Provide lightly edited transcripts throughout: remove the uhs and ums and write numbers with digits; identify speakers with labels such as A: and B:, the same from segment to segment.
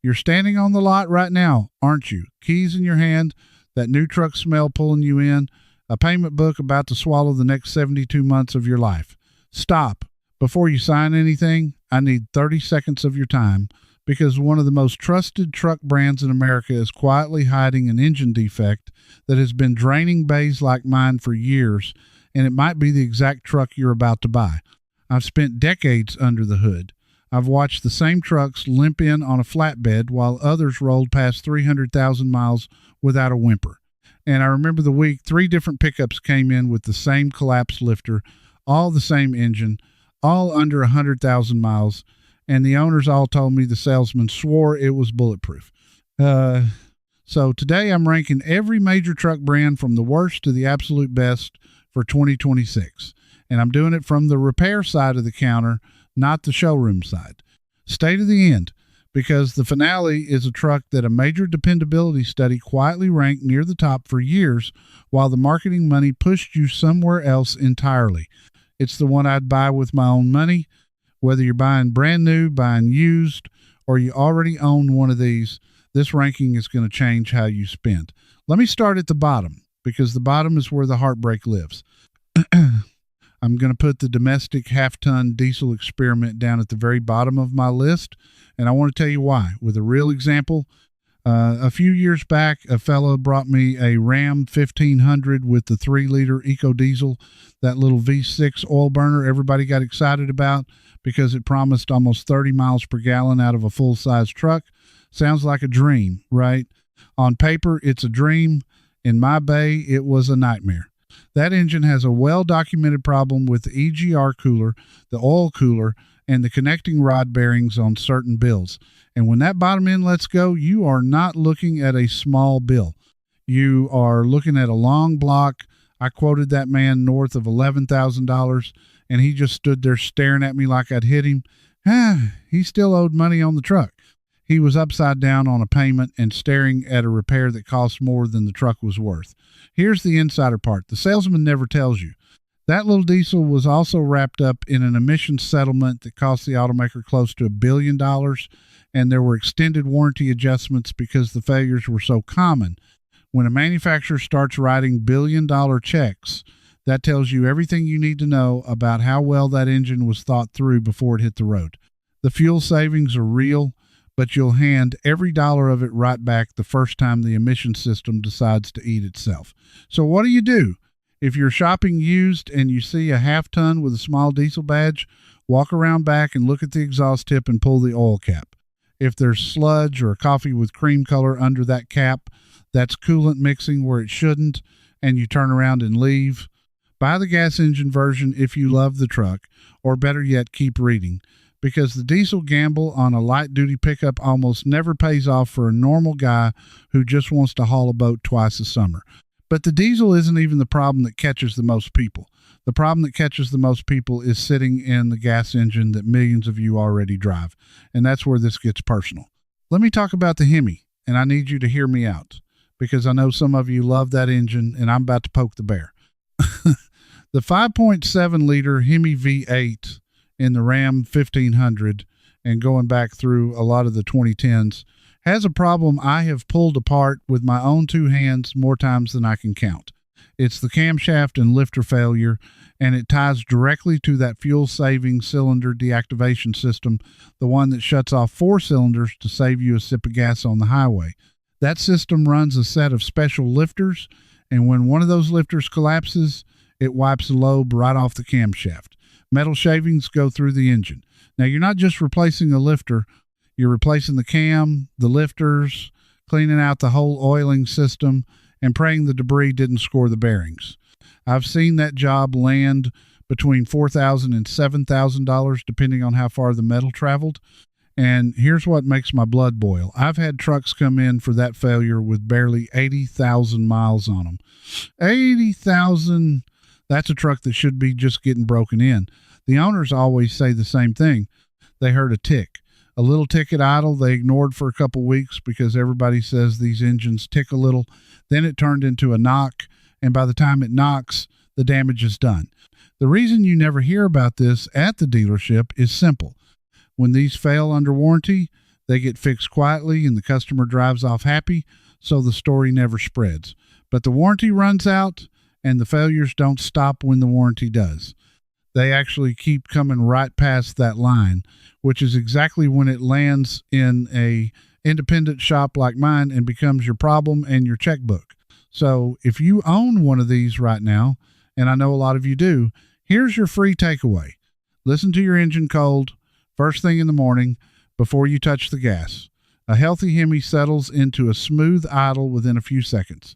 A: You're standing on the lot right now, aren't you? Keys in your hand, that new truck smell pulling you in, a payment book about to swallow the next 72 months of your life. Stop. Before you sign anything, I need 30 seconds of your time, because one of the most trusted truck brands in America is quietly hiding an engine defect that has been draining bays like mine for years, and it might be the exact truck you're about to buy. I've spent decades under the hood. I've watched the same trucks limp in on a flatbed while others rolled past 300,000 miles without a whimper. And I remember the week 3 different pickups came in with the same collapsed lifter, all the same engine, all under 100,000 miles, and the owners all told me the salesman swore it was bulletproof. So today I'm ranking every major truck brand from the worst to the absolute best for 2026. And I'm doing it from the repair side of the counter, not the showroom side. Stay to the end, because the finale is a truck that a major dependability study quietly ranked near the top for years while the marketing money pushed you somewhere else entirely. It's the one I'd buy with my own money. Whether you're buying brand new, buying used, or you already own one of these, this ranking is going to change how you spend. Let me start at the bottom, because the bottom is where the heartbreak lives. I'm going to put the domestic half-ton diesel experiment down at the very bottom of my list, and I want to tell you why, with a real example. A few years back, a fellow brought me a Ram 1500 with the 3-liter EcoDiesel, that little V6 oil burner everybody got excited about because it promised almost 30 miles per gallon out of a full-size truck. Sounds like a dream, right? On paper, it's a dream. In my bay, it was a nightmare. That engine has a well-documented problem with the EGR cooler, the oil cooler, and the connecting rod bearings on certain builds. And when that bottom end lets go, you are not looking at a small bill. You are looking at a long block. I quoted that man north of $11,000, and he just stood there staring at me like I'd hit him. He still owed money on the truck. He was upside down on a payment and staring at a repair that cost more than the truck was worth. Here's the insider part. The salesman never tells you. That little diesel was also wrapped up in an emissions settlement that cost the automaker close to $1 billion, and there were extended warranty adjustments because the failures were so common. When a manufacturer starts writing billion-dollar checks, that tells you everything you need to know about how well that engine was thought through before it hit the road. The fuel savings are real, but you'll hand every dollar of it right back the first time the emission system decides to eat itself. So what do? If you're shopping used and you see a half-ton with a small diesel badge, walk around back and look at the exhaust tip and pull the oil cap. If there's sludge or coffee with cream color under that cap, that's coolant mixing where it shouldn't, and you turn around and leave. Buy the gas engine version if you love the truck, or better yet, keep reading, because the diesel gamble on a light-duty pickup almost never pays off for a normal guy who just wants to haul a boat twice a summer. But the diesel isn't even the problem that catches the most people. The problem that catches the most people is sitting in the gas engine that millions of you already drive. And that's where this gets personal. Let me talk about the Hemi, and I need you to hear me out, because I know some of you love that engine, and I'm about to poke the bear. The 5.7-liter Hemi V8 in the Ram 1500, and going back through a lot of the 2010s, has a problem I have pulled apart with my own 2 hands more times than I can count. It's the camshaft and lifter failure, and it ties directly to that fuel-saving cylinder deactivation system, the one that shuts off 4 cylinders to save you a sip of gas on the highway. That system runs a set of special lifters, and when one of those lifters collapses, it wipes the lobe right off the camshaft. Metal shavings go through the engine. Now, you're not just replacing a lifter. You're replacing the cam, the lifters, cleaning out the whole oiling system, and praying the debris didn't score the bearings. I've seen that job land between $4,000 and $7,000, depending on how far the metal traveled. And here's what makes my blood boil. I've had trucks come in for that failure with barely 80,000 miles on them. 80,000, that's a truck that should be just getting broken in. The owners always say the same thing. They heard a tick. A little tick at idle they ignored for a couple weeks because everybody says these engines tick a little. Then it turned into a knock, and by the time it knocks, the damage is done. The reason you never hear about this at the dealership is simple. When these fail under warranty, They get fixed quietly and the customer drives off happy, so the story never spreads. But the warranty runs out and the failures don't stop when the warranty does. They actually keep coming right past that line, which is exactly when it lands in a independent shop like mine and becomes your problem and your checkbook. So if you own one of these right now, and I know a lot of you do, here's your free takeaway. Listen to your engine cold first thing in the morning before you touch the gas. A healthy Hemi settles into a smooth idle within a few seconds.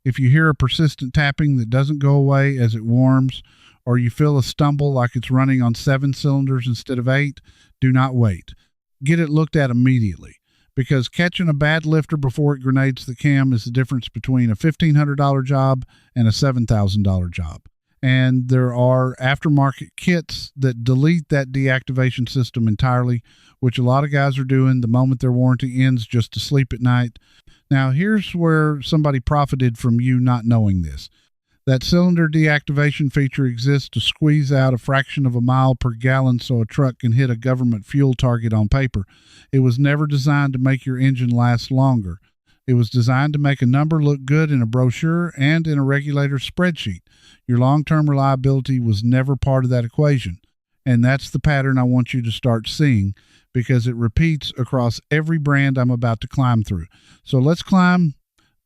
A: If you hear a persistent tapping that doesn't go away as it warms, or you feel a stumble like it's running on 7 cylinders instead of 8, do not wait. Get it looked at immediately, because catching a bad lifter before it grenades the cam is the difference between a $1,500 job and a $7,000 job. And there are aftermarket kits that delete that deactivation system entirely, which a lot of guys are doing the moment their warranty ends just to sleep at night. Now, here's where somebody profited from you not knowing this. That cylinder deactivation feature exists to squeeze out a fraction of a mile per gallon so a truck can hit a government fuel target on paper. It was never designed to make your engine last longer. It was designed to make a number look good in a brochure and in a regulator spreadsheet. Your long-term reliability was never part of that equation. And that's the pattern I want you to start seeing, because it repeats across every brand I'm about to climb through. So let's climb,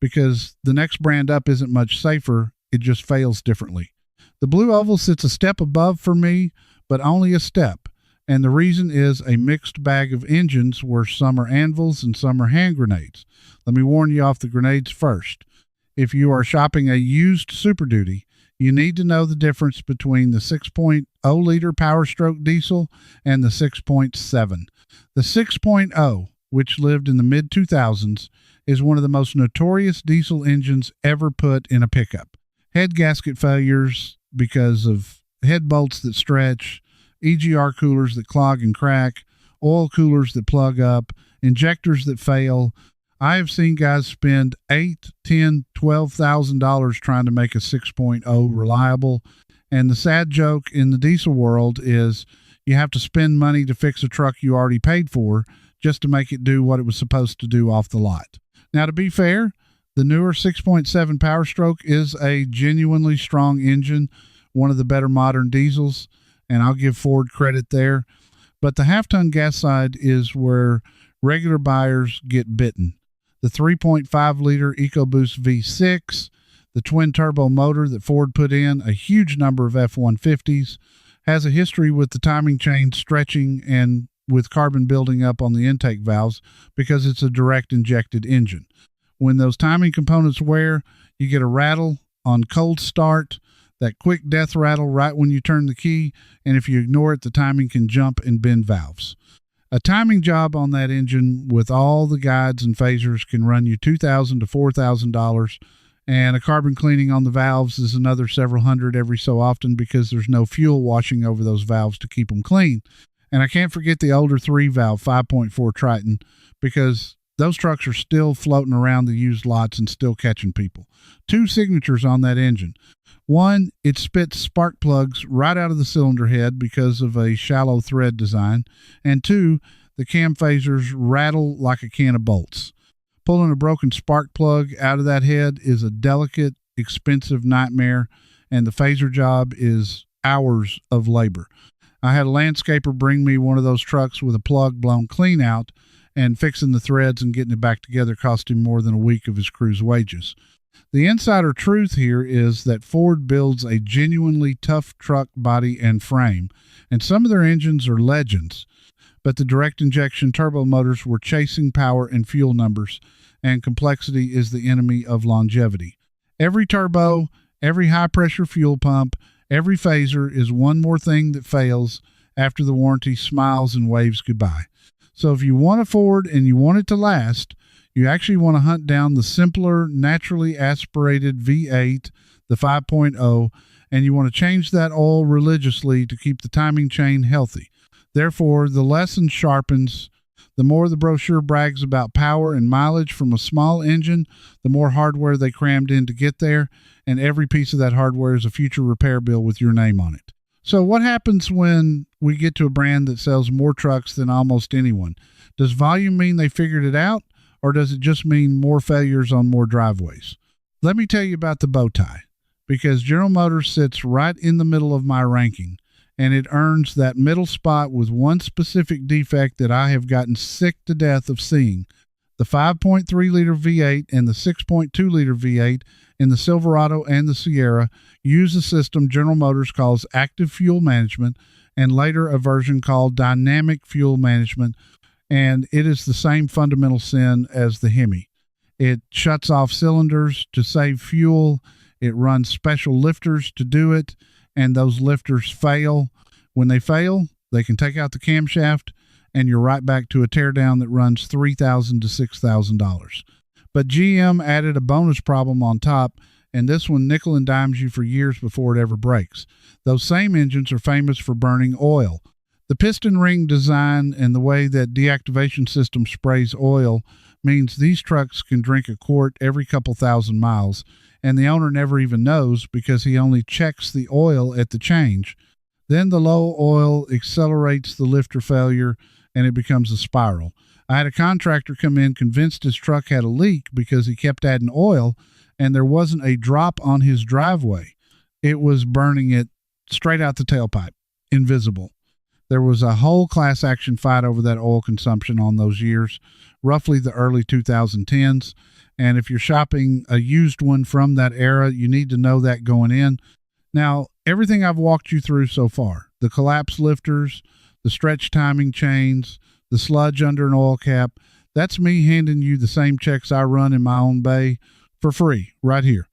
A: because the next brand up isn't much safer. It just fails differently. The Blue Oval sits a step above for me, but only a step. And the reason is a mixed bag of engines where some are anvils and some are hand grenades. Let me warn you off the grenades first. If you are shopping a used Super Duty, you need to know the difference between the 6.0 liter Power Stroke diesel and the 6.7. The 6.0, which lived in the mid-2000s, is one of the most notorious diesel engines ever put in a pickup. Head gasket failures because of head bolts that stretch, EGR coolers that clog and crack, oil coolers that plug up, injectors that fail. I have seen guys spend $8,000, $10,000, $12,000 trying to make a 6.0 reliable. And the sad joke in the diesel world is you have to spend money to fix a truck you already paid for just to make it do what it was supposed to do off the lot. Now, to be fair, the newer 6.7 Power Stroke is a genuinely strong engine, one of the better modern diesels, and I'll give Ford credit there. But the half-ton gas side is where regular buyers get bitten. The 3.5-liter EcoBoost V6, the twin-turbo motor that Ford put in a huge number of F-150s, has a history with the timing chain stretching and with carbon building up on the intake valves because it's a direct injected engine. When those timing components wear, you get a rattle on cold start, that quick death rattle right when you turn the key, and if you ignore it, the timing can jump and bend valves. A timing job on that engine with all the guides and phasers can run you $2,000 to $4,000, and a carbon cleaning on the valves is another several hundred every so often because there's no fuel washing over those valves to keep them clean. And I can't forget the older 3-valve 5.4 Triton, because those trucks are still floating around the used lots and still catching people. 2 signatures on that engine. One, it spits spark plugs right out of the cylinder head because of a shallow thread design. And 2, the cam phasers rattle like a can of bolts. Pulling a broken spark plug out of that head is a delicate, expensive nightmare, and the phaser job is hours of labor. I had a landscaper bring me one of those trucks with a plug blown clean out, and fixing the threads and getting it back together cost him more than a week of his crew's wages. The insider truth here is that Ford builds a genuinely tough truck body and frame, and some of their engines are legends, but the direct injection turbo motors were chasing power and fuel numbers, and complexity is the enemy of longevity. Every turbo, every high-pressure fuel pump, every phaser is one more thing that fails after the warranty smiles and waves goodbye. So if you want a Ford and you want it to last, you actually want to hunt down the simpler, naturally aspirated V8, the 5.0, and you want to change that oil religiously to keep the timing chain healthy. Therefore, the lesson sharpens. The more the brochure brags about power and mileage from a small engine, the more hardware they crammed in to get there, and every piece of that hardware is a future repair bill with your name on it. So what happens when we get to a brand that sells more trucks than almost anyone? Does volume mean they figured it out, or does it just mean more failures on more driveways? Let me tell you about the bow tie, because General Motors sits right in the middle of my ranking, and it earns that middle spot with one specific defect that I have gotten sick to death of seeing. The 5.3 liter V8 and the 6.2 liter V8 in the Silverado and the Sierra use a system General Motors calls active fuel management, and later a version called dynamic fuel management, and it is the same fundamental sin as the Hemi. It shuts off cylinders to save fuel. It runs special lifters to do it, and those lifters fail. When they fail, they can take out the camshaft, and you're right back to a teardown that runs $3,000 to $6,000. But GM added a bonus problem on top, and this one nickel and dimes you for years before it ever breaks. Those same engines are famous for burning oil. The piston ring design and the way that deactivation system sprays oil means these trucks can drink a quart every couple thousand miles, and the owner never even knows because he only checks the oil at the change. Then the low oil accelerates the lifter failure, and it becomes a spiral. I had a contractor come in convinced his truck had a leak because he kept adding oil, and there wasn't a drop on his driveway. It was burning it straight out the tailpipe, invisible. There was a whole class action fight over that oil consumption on those years, roughly the early 2010s. And if you're shopping a used one from that era, you need to know that going in. Now, everything I've walked you through so far, the collapse lifters, the stretch timing chains, the sludge under an oil cap, that's me handing you the same checks I run in my own bay for free right here.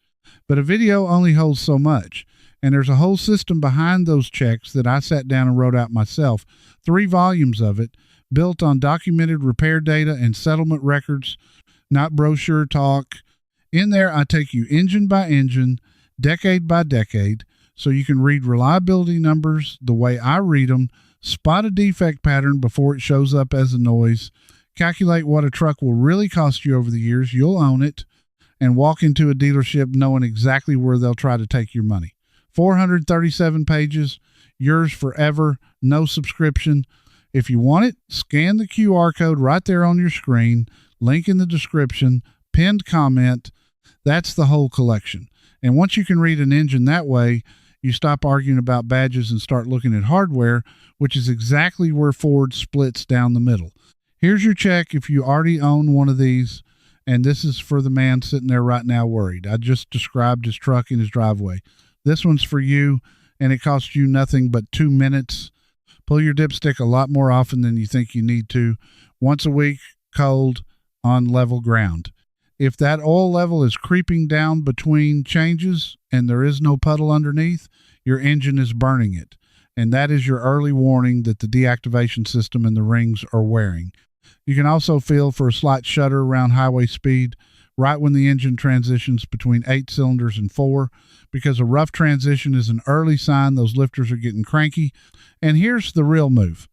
A: But a video only holds so much, and there's a whole system behind those checks that I sat down and wrote out myself, 3 volumes of it, built on documented repair data and settlement records, not brochure talk. In there, I take you engine by engine, decade by decade, so you can read reliability numbers the way I read them, spot a defect pattern before it shows up as a noise, calculate what a truck will really cost you over the years, you'll own it, and walk into a dealership knowing exactly where they'll try to take your money. 437 pages, yours forever, no subscription. If you want it, scan the QR code right there on your screen, link in the description, pinned comment. That's the whole collection. And once you can read an engine that way, you stop arguing about badges and start looking at hardware, which is exactly where Ford splits down the middle. Here's your check if you already own one of these, and this is for the man sitting there right now worried. I just described his truck in his driveway. This one's for you, and it costs you nothing but 2 minutes. Pull your dipstick a lot more often than you think you need to. Once a week, cold, on level ground. If that oil level is creeping down between changes and there is no puddle underneath, your engine is burning it. And that is your early warning that the deactivation system and the rings are wearing. You can also feel for a slight shudder around highway speed right when the engine transitions between 8 cylinders and 4, because a rough transition is an early sign those lifters are getting cranky. And here's the real move.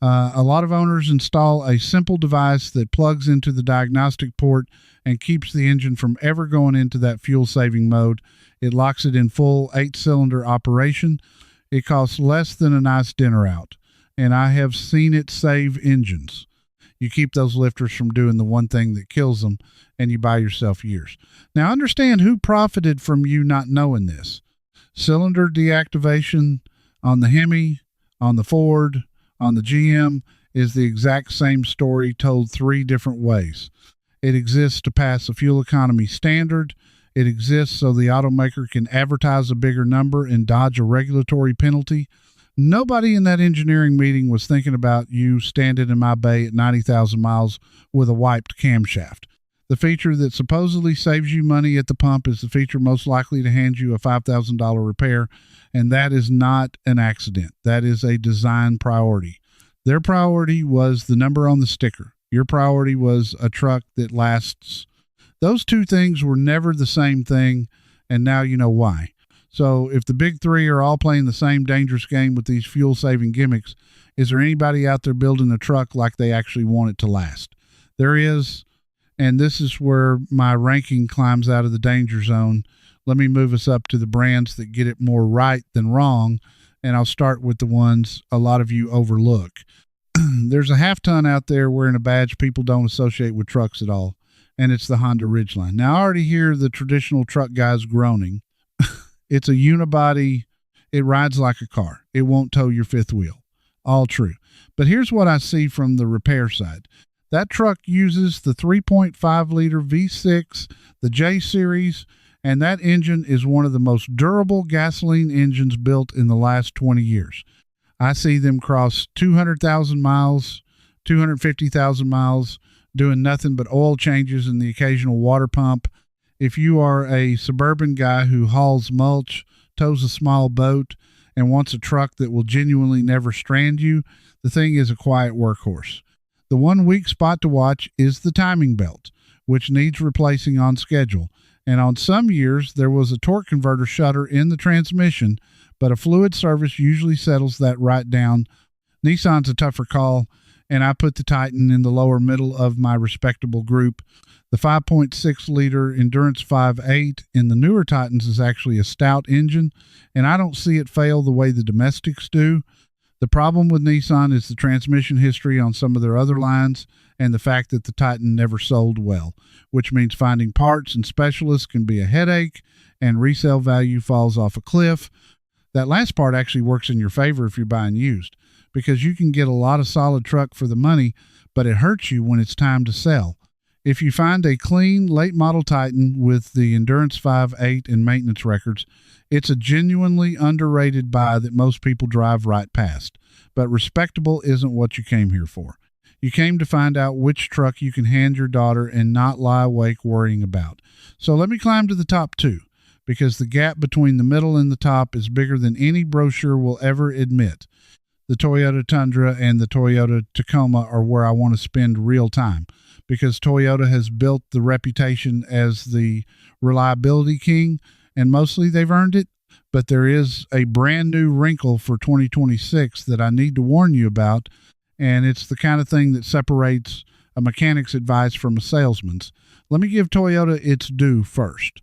A: A lot of owners install a simple device that plugs into the diagnostic port and keeps the engine from ever going into that fuel-saving mode. It locks it in full 8-cylinder operation. It costs less than a nice dinner out, and I have seen it save engines. You keep those lifters from doing the one thing that kills them, and you buy yourself years. Now, understand who profited from you not knowing this. Cylinder deactivation on the Hemi, on the Ford, on the GM is the exact same story told 3 different ways. It exists to pass a fuel economy standard. It exists so the automaker can advertise a bigger number and dodge a regulatory penalty. Nobody in that engineering meeting was thinking about you standing in my bay at 90,000 miles with a wiped camshaft. The feature that supposedly saves you money at the pump is the feature most likely to hand you a $5,000 repair, and that is not an accident. That is a design priority. Their priority was the number on the sticker. Your priority was a truck that lasts. Those 2 things were never the same thing, and now you know why. So if the big 3 are all playing the same dangerous game with these fuel-saving gimmicks, is there anybody out there building a truck like they actually want it to last? There is, and this is where my ranking climbs out of the danger zone. Let me move us up to the brands that get it more right than wrong, and I'll start with the ones a lot of you overlook. There's a half ton out there wearing a badge people don't associate with trucks at all, and it's the Honda Ridgeline. Now, I already hear the traditional truck guys groaning. It's a unibody. It rides like a car. It won't tow your fifth wheel. All true. But here's what I see from the repair side. That truck uses the 3.5 liter V6, the J series, and that engine is one of the most durable gasoline engines built in the last 20 years. I see them cross 200,000 miles, 250,000 miles, doing nothing but oil changes and the occasional water pump. If you are a suburban guy who hauls mulch, tows a small boat, and wants a truck that will genuinely never strand you, the thing is a quiet workhorse. The 1 weak spot to watch is the timing belt, which needs replacing on schedule. And on some years, there was a torque converter shutter in the transmission, but a fluid service usually settles that right down. Nissan's a tougher call, and I put the Titan in the lower middle of my respectable group. The 5.6 liter Endurance 5.8 in the newer Titans is actually a stout engine, and I don't see it fail the way the domestics do. The problem with Nissan is the transmission history on some of their other lines and the fact that the Titan never sold well, which means finding parts and specialists can be a headache and resale value falls off a cliff. That last part actually works in your favor if you're buying used, because you can get a lot of solid truck for the money, but it hurts you when it's time to sell. If you find a clean late model Titan with the Endurance 5.8 and maintenance records, it's a genuinely underrated buy that most people drive right past. But respectable isn't what you came here for. You came to find out which truck you can hand your daughter and not lie awake worrying about. So let me climb to the top two, because the gap between the middle and the top is bigger than any brochure will ever admit. The Toyota Tundra and the Toyota Tacoma are where I want to spend real time, because Toyota has built the reputation as the reliability king, and mostly they've earned it. But there is a brand new wrinkle for 2026 that I need to warn you about, and it's the kind of thing that separates a mechanic's advice from a salesman's. Let me give Toyota its due first.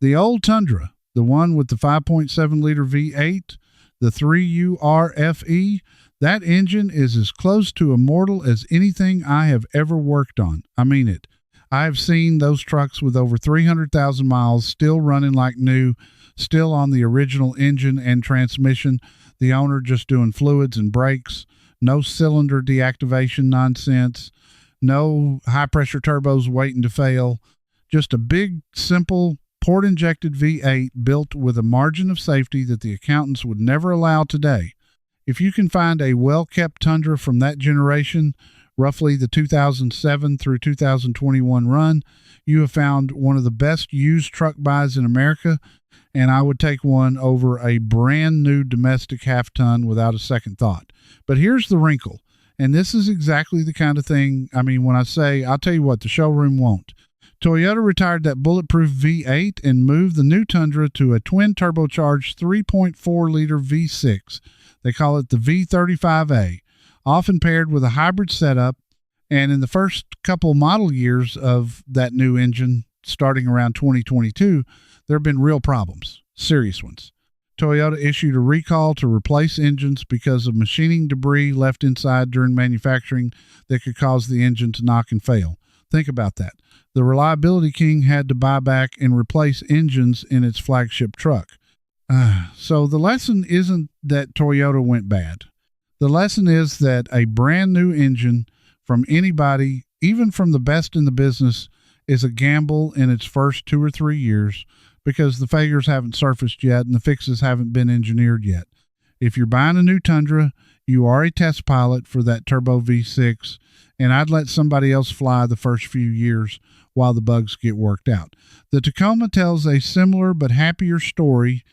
A: The old Tundra, the one with the 5.7 liter V8, the 3URFE, that engine is as close to immortal as anything I have ever worked on. I mean it. I have seen those trucks with over 300,000 miles still running like new, still on the original engine and transmission, the owner just doing fluids and brakes, no cylinder deactivation nonsense, no high-pressure turbos waiting to fail, just a big, simple, port-injected V8 built with a margin of safety that the accountants would never allow today. If you can find a well-kept Tundra from that generation, roughly the 2007 through 2021 run, you have found one of the best used truck buys in America, and I would take one over a brand new domestic half-ton without a second thought. But here's the wrinkle, and this is exactly the kind of thing, when I say, I'll tell you what, the showroom won't. Toyota retired that bulletproof V8 and moved the new Tundra to a twin turbocharged 3.4 liter V6. They call it the V35A, often paired with a hybrid setup. And in the first couple model years of that new engine, starting around 2022, there have been real problems, serious ones. Toyota issued a recall to replace engines because of machining debris left inside during manufacturing that could cause the engine to knock and fail. Think about that. The reliability king had to buy back and replace engines in its flagship truck. So the lesson isn't that Toyota went bad. The lesson is that a brand new engine from anybody, even from the best in the business, is a gamble in its first 2 or 3 years because the failures haven't surfaced yet and the fixes haven't been engineered yet. If you're buying a new Tundra, you are a test pilot for that turbo V6, and I'd let somebody else fly the first few years while the bugs get worked out. The Tacoma tells a similar but happier story.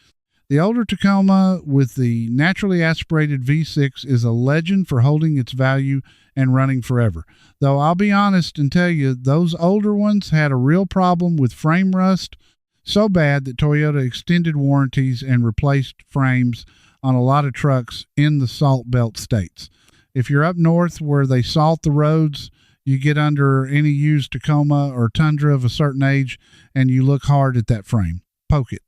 A: The older Tacoma with the naturally aspirated V6 is a legend for holding its value and running forever. Though I'll be honest and tell you, those older ones had a real problem with frame rust, so bad that Toyota extended warranties and replaced frames on a lot of trucks in the salt belt states. If you're up north where they salt the roads, you get under any used Tacoma or Tundra of a certain age and you look hard at that frame. Poke it.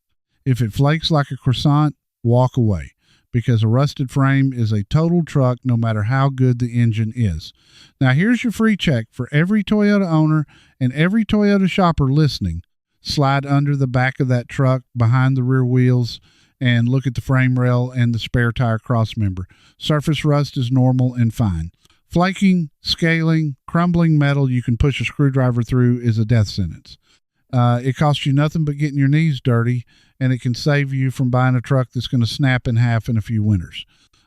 A: If it flakes like a croissant, walk away, because a rusted frame is a total truck no matter how good the engine is. Now, here's your free check for every Toyota owner and every Toyota shopper listening. Slide under the back of that truck behind the rear wheels and look at the frame rail and the spare tire cross member. Surface rust is normal and fine. Flaking, scaling, crumbling metal you can push a screwdriver through is a death sentence. It costs you nothing but getting your knees dirty, and it can save you from buying a truck that's going to snap in half in a few winters.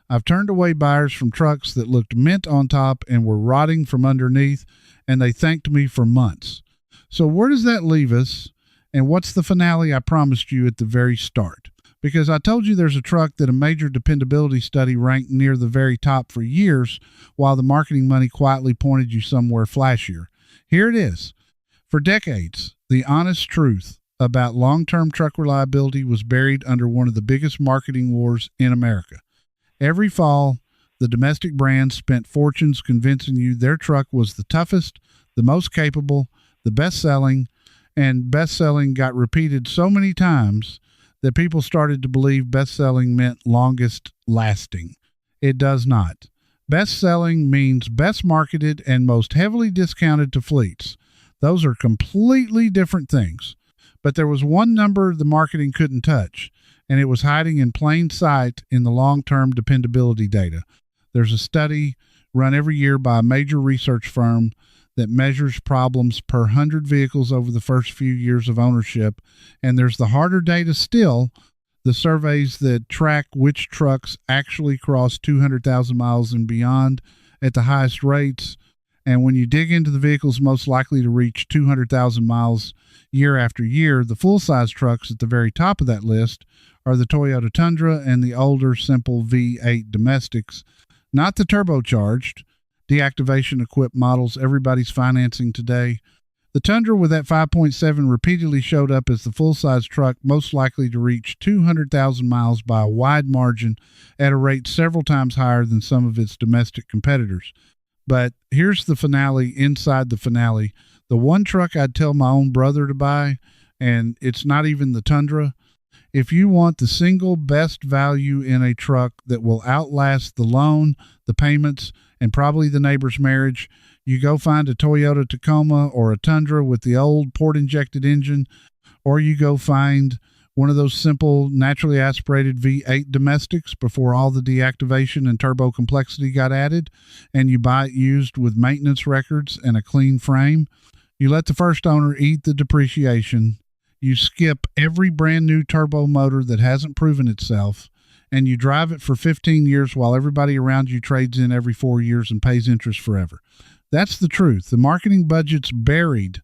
A: I've turned away buyers from trucks that looked mint on top and were rotting from underneath, and they thanked me for months. So where does that leave us, and what's the finale I promised you at the very start? Because I told you there's a truck that a major dependability study ranked near the very top for years, while the marketing money quietly pointed you somewhere flashier. Here it is. For decades, the honest truth about long-term truck reliability was buried under one of the biggest marketing wars in America. Every fall, the domestic brands spent fortunes convincing you their truck was the toughest, the most capable, the best-selling, and best-selling got repeated so many times that people started to believe best-selling meant longest lasting. It does not. Best-selling means best marketed and most heavily discounted to fleets. Those are completely different things. But there was one number the marketing couldn't touch, and it was hiding in plain sight in the long-term dependability data. There's a study run every year by a major research firm that measures problems per 100 vehicles over the first few years of ownership. And there's the harder data still, the surveys that track which trucks actually cross 200,000 miles and beyond at the highest rates. And when you dig into the vehicles most likely to reach 200,000 miles year after year, the full-size trucks at the very top of that list are the Toyota Tundra and the older, simple V8 domestics, not the turbocharged, deactivation-equipped models everybody's financing today. The Tundra with that 5.7 repeatedly showed up as the full-size truck most likely to reach 200,000 miles by a wide margin at a rate several times higher than some of its domestic competitors. But here's the finale inside the finale. The one truck I'd tell my own brother to buy, and it's not even the Tundra. If you want the single best value in a truck that will outlast the loan, the payments, and probably the neighbor's marriage, you go find a Toyota Tacoma or a Tundra with the old port-injected engine, or you go find one of those simple, naturally aspirated V8 domestics before all the deactivation and turbo complexity got added, and you buy it used with maintenance records and a clean frame. You let the first owner eat the depreciation. You skip every brand new turbo motor that hasn't proven itself, and you drive it for 15 years while everybody around you trades in every 4 years and pays interest forever. That's the truth. The marketing budget's buried.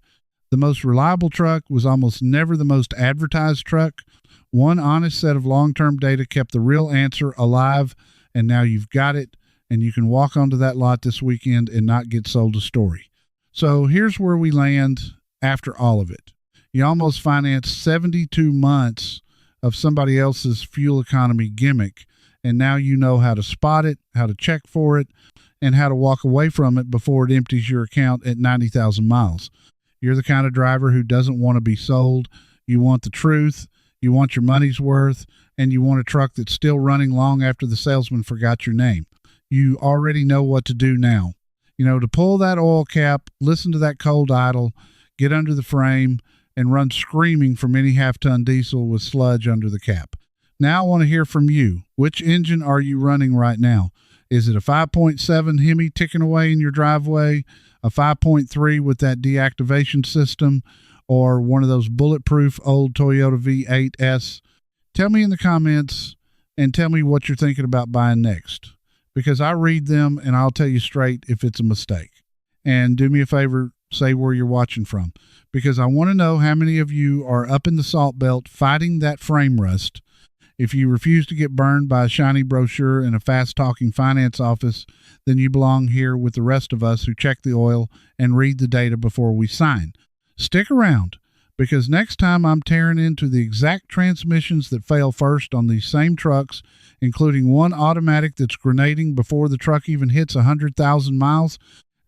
A: The most reliable truck was almost never the most advertised truck. One honest set of long-term data kept the real answer alive, and now you've got it, and you can walk onto that lot this weekend and not get sold a story. So here's where we land after all of it. You almost financed 72 months of somebody else's fuel economy gimmick, and now you know how to spot it, how to check for it, and how to walk away from it before it empties your account at 90,000 miles. You're the kind of driver who doesn't want to be sold. You want the truth, you want your money's worth, and you want a truck that's still running long after the salesman forgot your name. You already know what to do now. You know, to pull that oil cap, listen to that cold idle, get under the frame, and run screaming from any half-ton diesel with sludge under the cap. Now I want to hear from you. Which engine are you running right now? Is it a 5.7 Hemi ticking away in your driveway, a 5.3 with that deactivation system, or one of those bulletproof old Toyota V8S? Tell me in the comments and tell me what you're thinking about buying next, because I read them and I'll tell you straight if it's a mistake. And do me a favor, say where you're watching from, because I want to know how many of you are up in the salt belt fighting that frame rust. If you refuse to get burned by a shiny brochure in a fast-talking finance office, then you belong here with the rest of us who check the oil and read the data before we sign. Stick around, because next time I'm tearing into the exact transmissions that fail first on these same trucks, including one automatic that's grenading before the truck even hits 100,000 miles,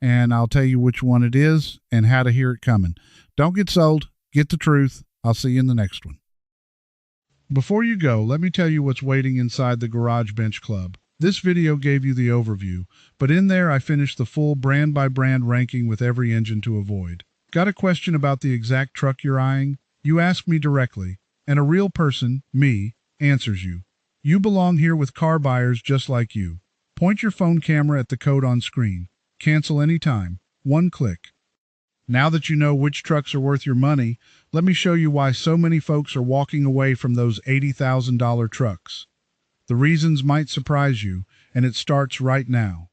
A: and I'll tell you which one it is and how to hear it coming. Don't get sold. Get the truth. I'll see you in the next one. Before you go, let me tell you what's waiting inside the Garage Bench Club. This video gave you the overview, but in there I finished the full brand-by-brand ranking with every engine to avoid. Got a question about the exact truck you're eyeing? You ask me directly, and a real person, me, answers you. You belong here with car buyers just like you. Point your phone camera at the code on screen. Cancel anytime. One click. Now that you know which trucks are worth your money, let me show you why so many folks are walking away from those $80,000 trucks. The reasons might surprise you, and it starts right now.